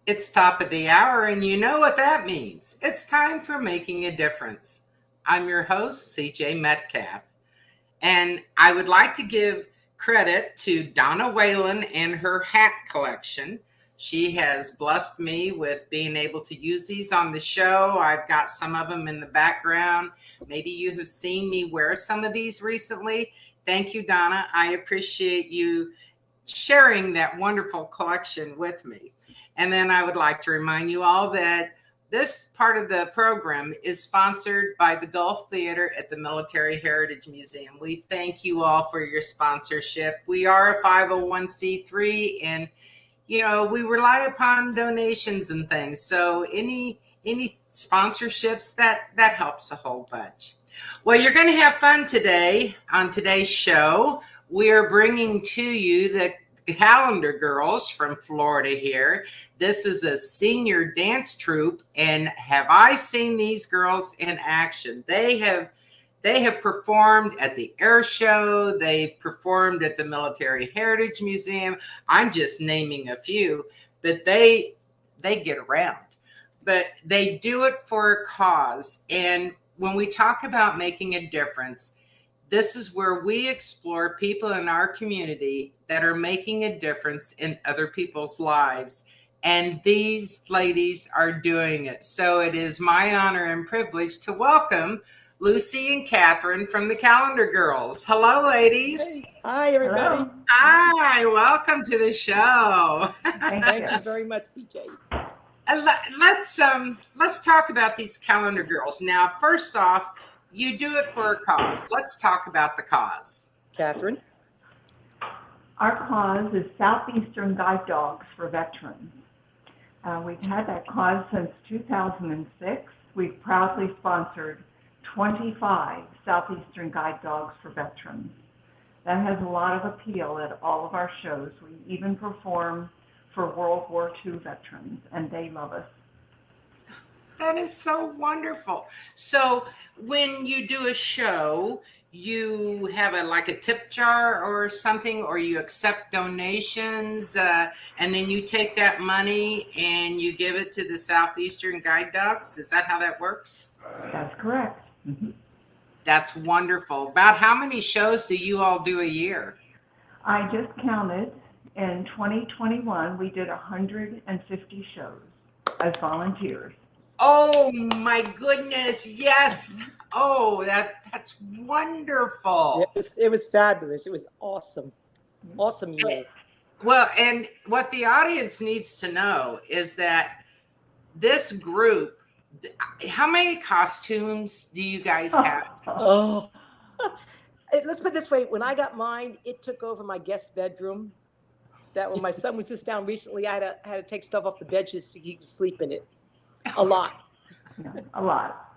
It's top of the hour, and you know what that means. It's time for Making a Difference. I'm your host, CJ Metcalfe, and I would like to give credit to Donna Whalen and her hat collection. She has blessed me with being able to use these on the show. I've got some of them in the background. Maybe you have seen me wear some of these recently. Thank you, Donna. I appreciate you sharing that wonderful collection with me. And then I would like to remind you all that this part of the program is sponsored by the Gulf Theater at the Military Heritage Museum. We thank you all for your sponsorship. We are a 501c3, and we rely upon donations and things. So any sponsorships that helps a whole bunch. Well, you're going to have fun today on today's show. We are bringing to you the Calendar Girls from Florida here. This is a senior dance troupe, and have I seen these girls in action? They have performed at the air show. They performed at the Military Heritage Museum. I'm just naming a few, but they get around. But they do it for a cause. And when we talk about making a difference, this is where we explore people in our community that are making a difference in other people's lives. And these ladies are doing it. So it is my honor and privilege to welcome Lucy and Catherine from the Calendar Girls. Hello, ladies. Hey. Hi, everybody. Hello. Hi, welcome to the show. Thank you very much, CJ. Let's talk about these Calendar Girls. Now, first off, you do it for a cause. Let's talk about the cause. Catherine? Our cause is Southeastern Guide Dogs for Veterans. We've had that cause since 2006. We've proudly sponsored 25 Southeastern Guide Dogs for Veterans. That has a lot of appeal at all of our shows. We even perform for World War II veterans, and they love us. That is so wonderful. So when you do a show, you have a tip jar or something, or you accept donations, and then you take that money and you give it to the Southeastern Guide Dogs. Is that how that works? That's correct. Mm-hmm. That's wonderful. About how many shows do you all do a year? I just counted. In 2021, we did 150 shows as volunteers. Oh my goodness, yes. Oh, that's wonderful. It was fabulous. It was awesome. Awesome year. Well, and what the audience needs to know is that this group, how many costumes do you guys have? Oh. Let's put it this way. When I got mine, it took over my guest bedroom. That when my son was just down recently, I had to take stuff off the bed just so he could sleep in it. A lot. A lot.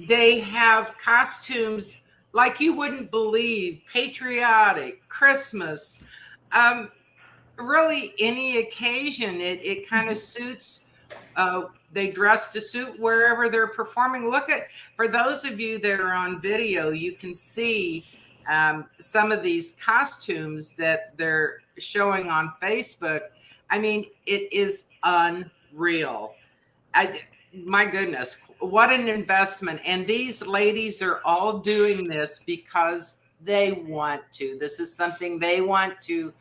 They have costumes like you wouldn't believe, patriotic, Christmas, really any occasion. It kind of suits. They dress to suit wherever they're performing. For those of you that are on video, you can see some of these costumes that they're showing on Facebook. I mean, it is unreal. My goodness, what an investment. And these ladies are all doing this because they want to. This is something they want to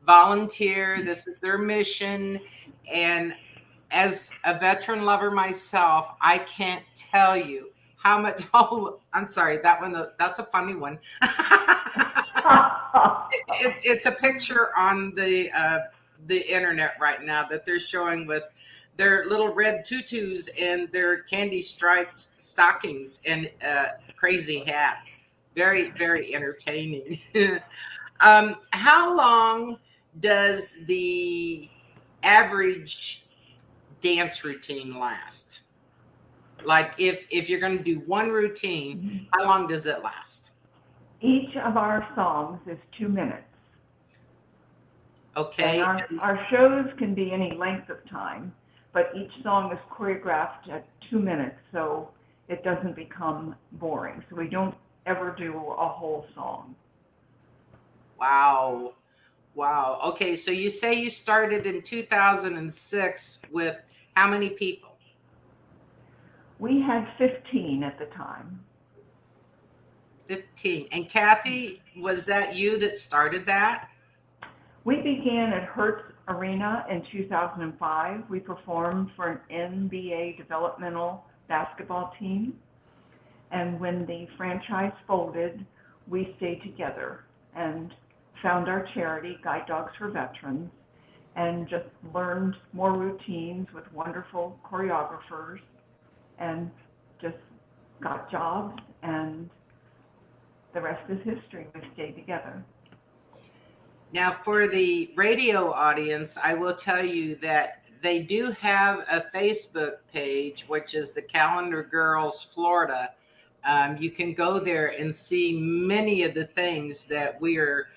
volunteer. This is their mission. And as a veteran lover myself, I can't tell you how much. Oh, I'm sorry. That's a funny one. It's a picture on the internet right now that they're showing with their little red tutus and their candy striped stockings and crazy hats. Very, very entertaining. How long does the average dance routine last? Like if you're going to do one routine, how long does it last? Each of our songs is 2 minutes. Okay. And our shows can be any length of time, but each song is choreographed at 2 minutes, so it doesn't become boring. So we don't ever do a whole song. Wow. Wow. Okay, so you say you started in 2006 with how many people? We had 15 at the time. 15. And Kathy, was that you that started that? We began at Hertz Arena in 2005. We performed for an NBA developmental basketball team. And when the franchise folded, we stayed together and found our charity, Guide Dogs for Veterans, and just learned more routines with wonderful choreographers and just got jobs, and the rest is history. We stayed together. Now, for the radio audience, I will tell you that they do have a Facebook page, which is the Calendar Girls Florida. You can go there and see many of the things that we are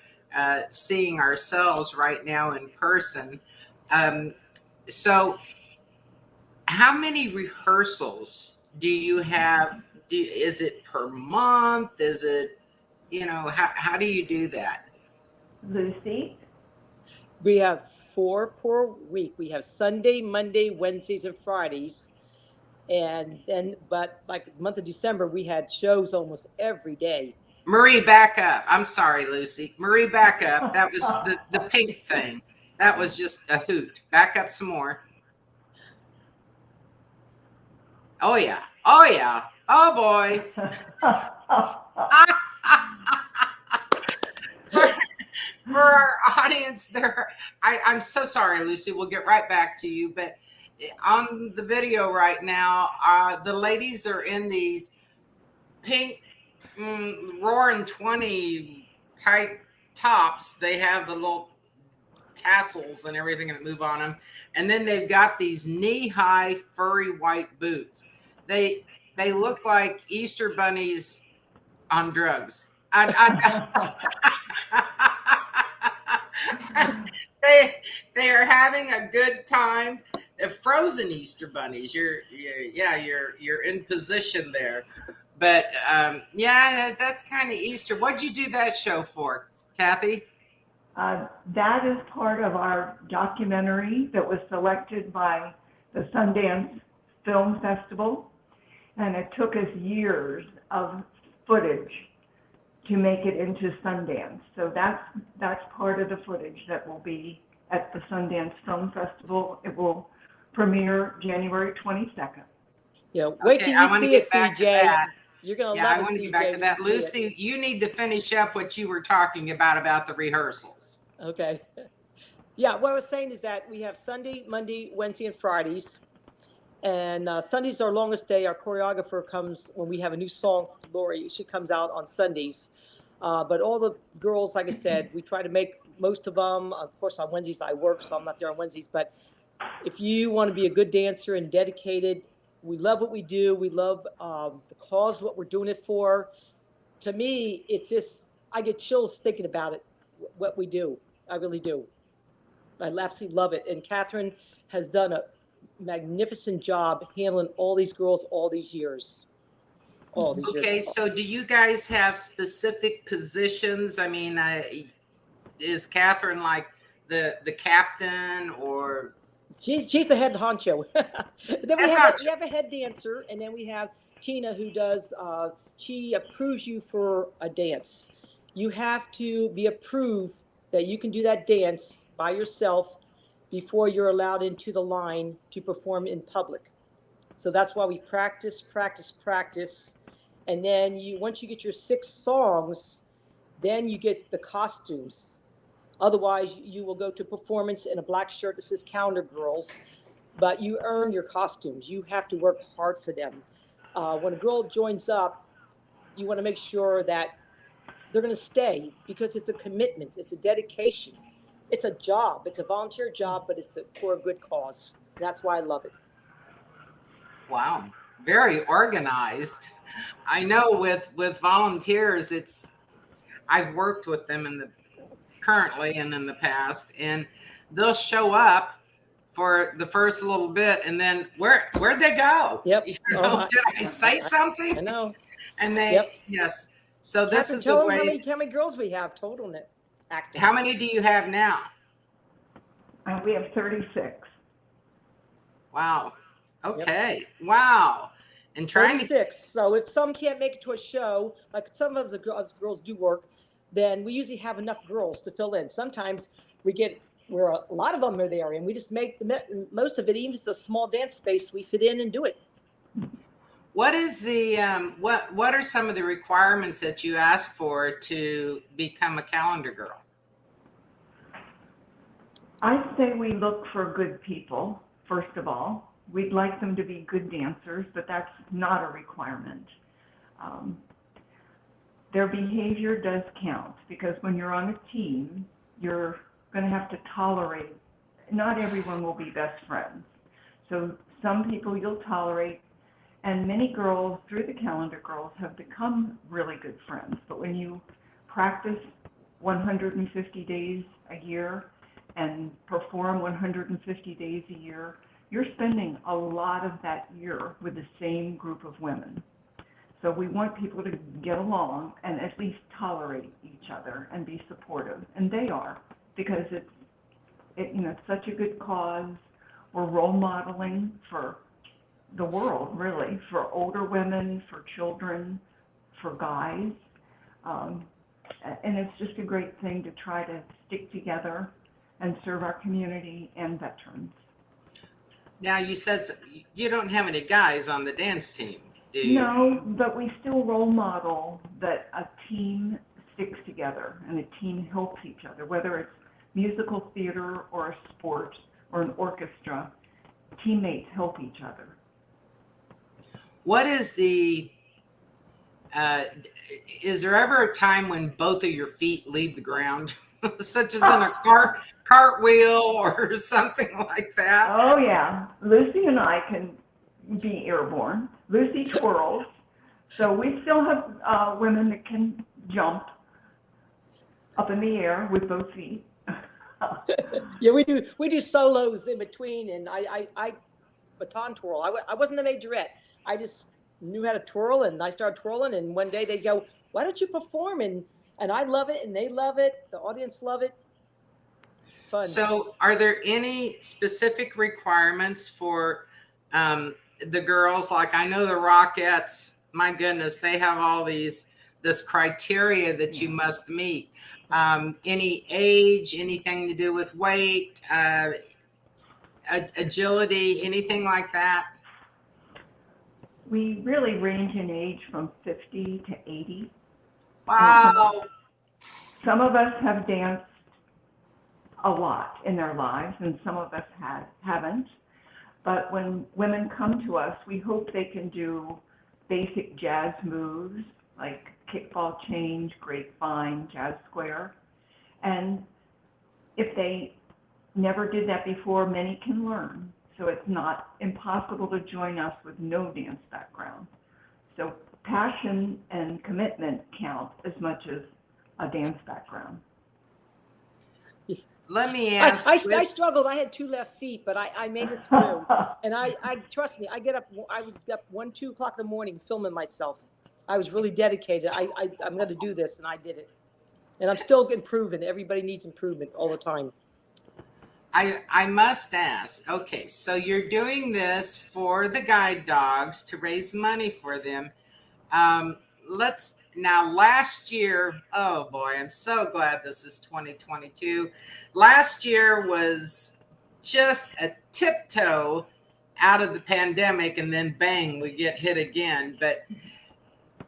seeing ourselves right now in person. So, how many rehearsals do you have? Is it per month? Is it, how do you do that? Lucy? We have 4 per week. We have Sunday, Monday, Wednesdays, and Fridays. And then, but like the month of December, we had shows almost every day. Marie, back up. I'm sorry, Lucy. Marie, back up. That was the pink thing. That was just a hoot. Back up some more. Oh, yeah. Oh, yeah. Oh, boy. For our audience there, I'm so sorry, Lucy. We'll get right back to you. But on the video right now, the ladies are in these pink roaring 20 type tops. They have the little tassels and everything that move on them, and then they've got these knee-high furry white boots. They look like Easter bunnies on drugs. They are having a good time. Frozen Easter bunnies. You're in position there. But yeah, that's kind of Easter. What'd you do that show for, Kathy? That is part of our documentary that was selected by the Sundance Film Festival, and it took us years of footage to make it into Sundance. So that's part of the footage that will be at the Sundance Film Festival. It will premiere January 22nd. Yeah, wait till you see it, CJ. You're going to love it, I want to get back to that. Lucy, you need to finish up what you were talking about the rehearsals. Okay. Yeah, what I was saying is that we have Sunday, Monday, Wednesday, and Fridays. And Sunday's our longest day. Our choreographer comes when we have a new song, Lori. She comes out on Sundays. But all the girls, like I said, we try to make most of them. Of course, on Wednesdays I work, so I'm not there on Wednesdays. But if you want to be a good dancer and dedicated, we love what we do. We love the cause, what we're doing it for. To me, it's just, I get chills thinking about it, what we do. I really do. I absolutely love it. And Catherine has done a magnificent job handling all these girls all these years. Okay, so do you guys have specific positions? I mean, is Catherine like the captain, or? She's the head honcho. Then we have a head dancer, and then we have Tina, who does. She approves you for a dance. You have to be approved that you can do that dance by yourself before you're allowed into the line to perform in public. So that's why we practice, and then once you get your 6 songs, then you get the costumes. Otherwise, you will go to performance in a black shirt that says Calendar Girls, but you earn your costumes. You have to work hard for them. When a girl joins up, you want to make sure that they're going to stay, because it's a commitment. It's a dedication. It's a job. It's a volunteer job, but it's for a good cause. That's why I love it. Wow. Very organized. I know with volunteers, I've worked with them currently and in the past, and they'll show up for the first little bit, and then where'd they go? Yep. Did I say something? I know. And they yes. So this Catherine, is tell a way. Them how many girls we have total in it. active. How many do you have now? We have 36. Wow. Okay. Wow. And trying to 36. So if some can't make it to a show, like some of us girls do work, then we usually have enough girls to fill in. Sometimes we get where a lot of them are there, and we just make the most of it. Even if it's a small dance space, we fit in and do it. what is the what are some of the requirements that you ask for to become a calendar girl? I'd say we look for good people, first of all. We'd like them to be good dancers, but that's not a requirement. Um, their behavior does count, because when you're on a team, you're going to have to tolerate, not everyone will be best friends. So some people you'll tolerate, and many girls through the Calendar Girls have become really good friends. But when you practice 150 days a year and perform 150 days a year, you're spending a lot of that year with the same group of women. So we want people to get along and at least tolerate each other and be supportive, and they are, because it's such a good cause. We're role modeling for the world, really, for older women, for children, for guys, and it's just a great thing to try to stick together and serve our community and veterans. Now, you said you don't have any guys on the dance team, do you? No, but we still role model that a team sticks together and a team helps each other, whether it's musical theater or a sport or an orchestra. Teammates help each other. What is is there ever a time when both of your feet leave the ground, such as in a cartwheel or something like that? Oh yeah, Lucy and I can be airborne. Lucy twirls, so we still have women that can jump up in the air with both feet. Yeah, we do solos in between, and I baton twirl. I wasn't a majorette. I just knew how to twirl, and I started twirling. And one day they go, "Why don't you perform?" And I love it, and they love it. The audience love it. It's fun. So, are there any specific requirements for the girls? Like, I know the Rockettes. My goodness, they have all this criteria that you must meet. Any age, anything to do with weight, agility, anything like that? We really range in age from 50 to 80. Wow. Some of us have danced a lot in their lives, and some of us haven't. But when women come to us, we hope they can do basic jazz moves like kickball change, grapevine, jazz square. And if they never did that before, many can learn. So it's not impossible to join us with no dance background. So passion and commitment count as much as a dance background. Let me ask. I struggled. I had 2 left feet, but I made it through. And I trust me. I get up. I was up 1, 2 o'clock in the morning filming myself. I was really dedicated. I'm going to do this, and I did it. And I'm still improving. Everybody needs improvement all the time. I must ask. Okay, so you're doing this for the guide dogs to raise money for them. Last year, oh boy, I'm so glad this is 2022. Last year was just a tiptoe out of the pandemic, and then bang, we get hit again. But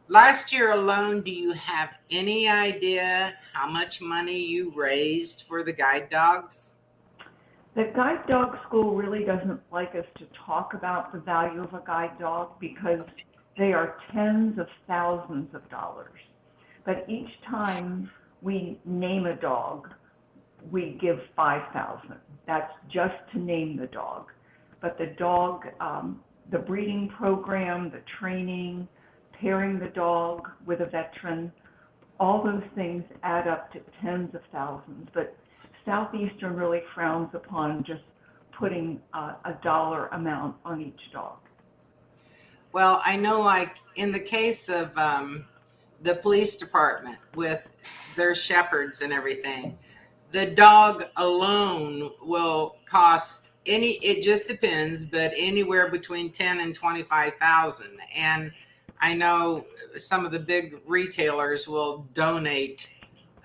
last year alone, do you have any idea how much money you raised for the guide dogs? The guide dog school really doesn't like us to talk about the value of a guide dog because they are tens of thousands of dollars. But each time we name a dog, we give $5,000. That's just to name the dog. But the dog, the breeding program, the training, pairing the dog with a veteran, all those things add up to tens of thousands. But Southeastern really frowns upon just putting a dollar amount on each dog. Well, I know, like in the case of the police department with their shepherds and everything, the dog alone will cost it just depends, but anywhere between 10 and 25,000. And I know some of the big retailers will donate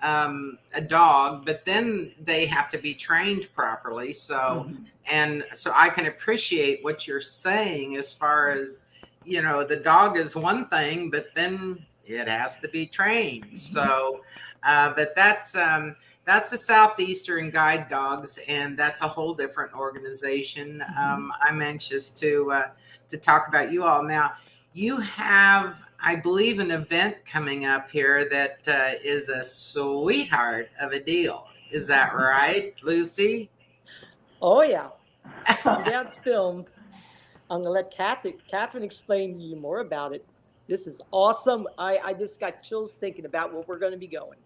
a dog, but then they have to be trained properly. So, and so I can appreciate what you're saying as far as, the dog is one thing, but then it has to be trained. So, but that's the Southeastern Guide Dogs, and that's a whole different organization. I'm anxious to talk about you all now. You have, I believe, an event coming up here that is a sweetheart of a deal. Is that right, Lucy? Oh yeah, Sundance Films. I'm gonna let Catherine explain to you more about it. This is awesome. I just got chills thinking about where we're going to be going.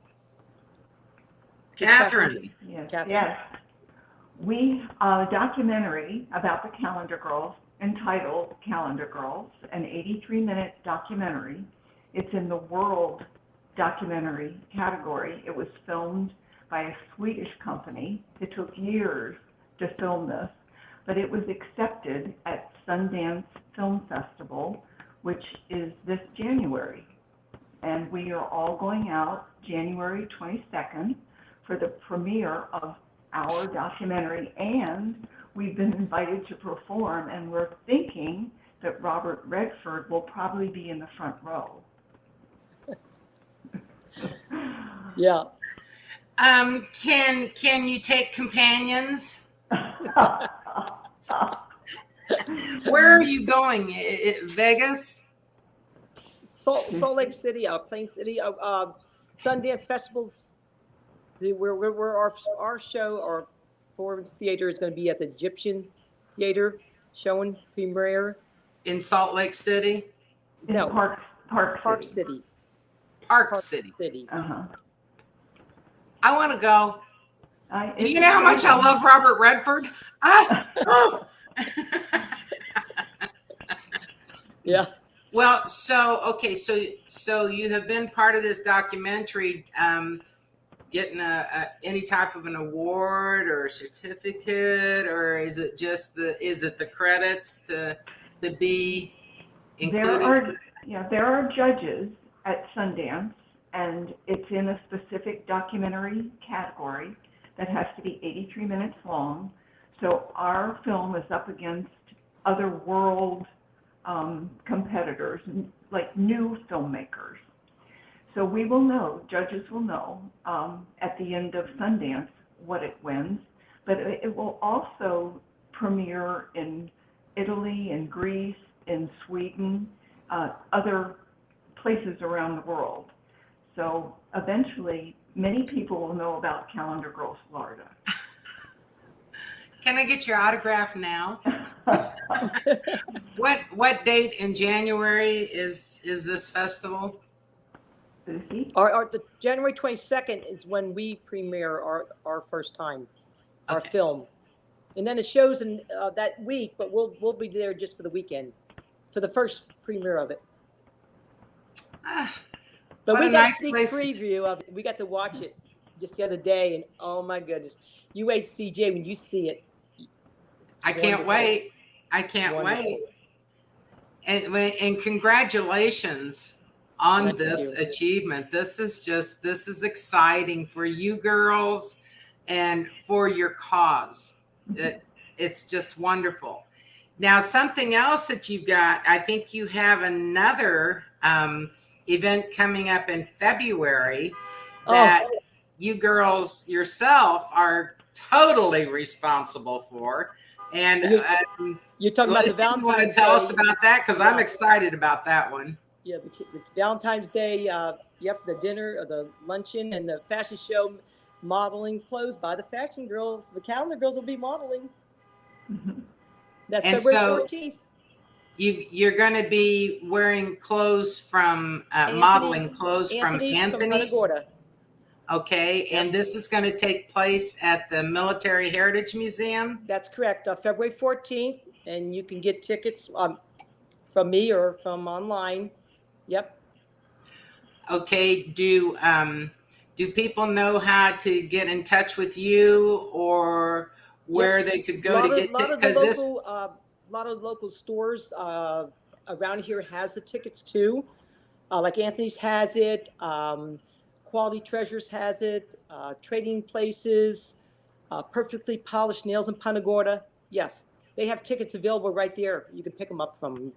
Catherine. Yes, Catherine. yes. We a documentary about the Calendar Girls entitled Calendar Girls, an 83-minute documentary. It's in the World Documentary category. It was filmed by a Swedish company. It took years to film this, but it was accepted at Sundance Film Festival, which is this January. And we are all going out January 22nd for the premiere of our documentary, and we've been invited to perform, and we're thinking that Robert Redford will probably be in the front row. Yeah. Can you take companions? Where are you going? Vegas? Salt Lake City, Plain City, Sundance Festivals. Where our show, our performance theater is going to be at the Egyptian Theater, showing premiere in Salt Lake City. No, Park City. Park City. Uh-huh. I want to go. Do you know how much I love Robert Redford? Yeah. Well, so you have been part of this documentary, getting any type of an award or a certificate, or is it just the credits to be included? There are judges at Sundance, and it's in a specific documentary category that has to be 83 minutes long. So our film is up against other world competitors, like new filmmakers. So we will know, judges will know at the end of Sundance what it wins, but it will also premiere in Italy, in Greece, in Sweden, other places around the world. So eventually, many people will know about Calendar Girls Florida. Can I get your autograph now? What date in January is this festival? The January 22nd is when we premiere our first time, our film, and then it shows in that week. But we'll be there just for the weekend, for the first premiere of it. But we got a sneak preview of it. We got to watch it just the other day, and oh my goodness, you wait, CJ, when you see it. I can't wait. I can't wait. And congratulations on this achievement. This is exciting for you girls and for your cause. It's just wonderful. Now, something else that you've got, I think you have another event coming up in February that you girls yourself are totally responsible for. And you're talking about the Valentine's Day. You want to tell us about that? Because I'm excited about that one. Yeah, the Valentine's Day, the dinner, the luncheon, and the fashion show, modeling clothes by the fashion girls. The Calendar Girls will be modeling. That's February 14th. You're going to be wearing clothes from modeling clothes from Anthony's. Okay, and this is going to take place at the Military Heritage Museum? That's correct, February 14th, and you can get tickets from me or from online. Yep. Okay, do people know how to get in touch with you, or Yep. where they could A go to get lot of the because this local, lot of local stores around here has the tickets too. Like Anthony's has it, Quality Treasures has it, Trading Places, Perfectly Polished Nails in Punta Gorda. Yes, they have tickets available right there. You can pick them up from,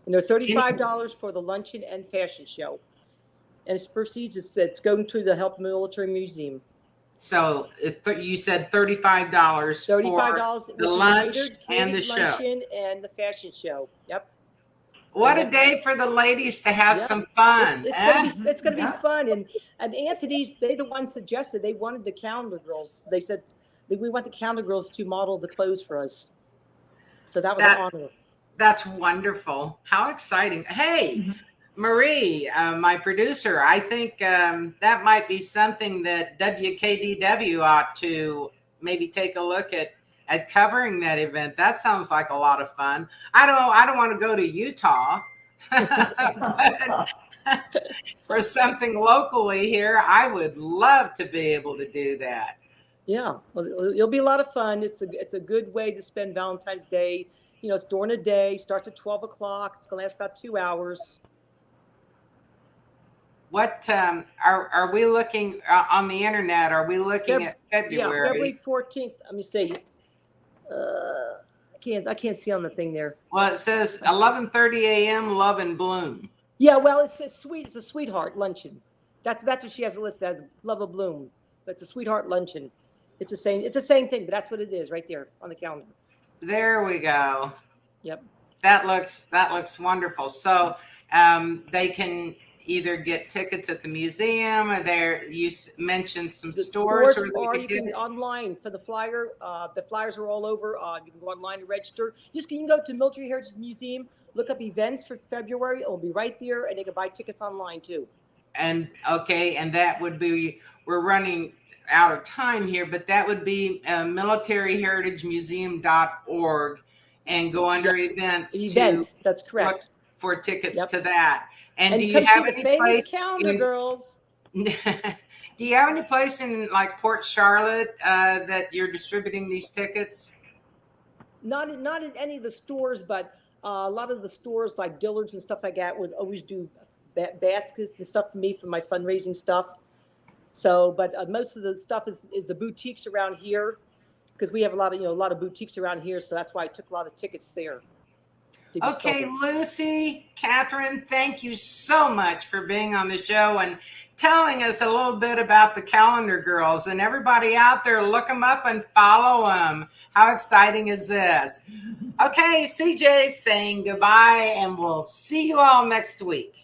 and they're any, $35 for the luncheon and fashion show. And its proceeds it's going to the Help Military Museum. so you said $35 for $35, the which is lunch and the catered show. luncheon and the fashion show. Yep. And What a then, day for the ladies to have yep, some fun, eh? it's gonna be Yeah. fun. And Anthony's they the ones suggested they wanted the calendar girls. They said we want the calendar girls to model the clothes for us. So that was an That honor. that's wonderful. How exciting! Hey, Marie, my producer, I think that might be something that WKDW ought to maybe take a look at covering that event. That sounds like a lot of fun. I don't want to go to Utah, but for something locally here, I would love to be able to do that. Yeah, well, it'll be a lot of fun. It's a good way to spend Valentine's Day. You know, it's during the day, starts at 12 o'clock. It's gonna last about 2 hours. What are we looking on the internet? Are we looking Feb, at yeah, February February? 14th. Let me see. I can't see on the thing there. Well, it says 11:30 a.m. Love and Bloom. Yeah, well, it's sweet. It's a sweetheart luncheon. That's what she has listed as Love of Bloom. It's a sweetheart luncheon. It's the same thing, but that's what it is right there on the calendar. There we go. Yep. That looks wonderful. So they can either get tickets at the museum, or there you mentioned some The stores stores, where they or could you get can it. online for the flyer. The flyers are all over. You can go online to register. You can go to Military Heritage Museum, look up events for February. It'll be right there, and they can buy tickets online too. And okay, and that would be, we're running out of time here, but that would be militaryheritagemuseum.org, and go Yeah, under events to events. That's look correct. for tickets Yep. to that. And do And you come see have the any famous place calendar in girls. do you have any place in like Port Charlotte that you're distributing these tickets? Not in any of the stores, but a lot of the stores like Dillard's and stuff like that would always do baskets and stuff for me for my fundraising stuff. So, but most of the stuff is the boutiques around here because we have a lot of a lot of boutiques around here. So that's why I took a lot of tickets there to be Okay, sold. Lucy, Catherine, thank you so much for being on the show and telling us a little bit about the Calendar Girls. And everybody out there, look them up and follow them. How exciting is this? Okay, CJ saying goodbye, and we'll see you all next week.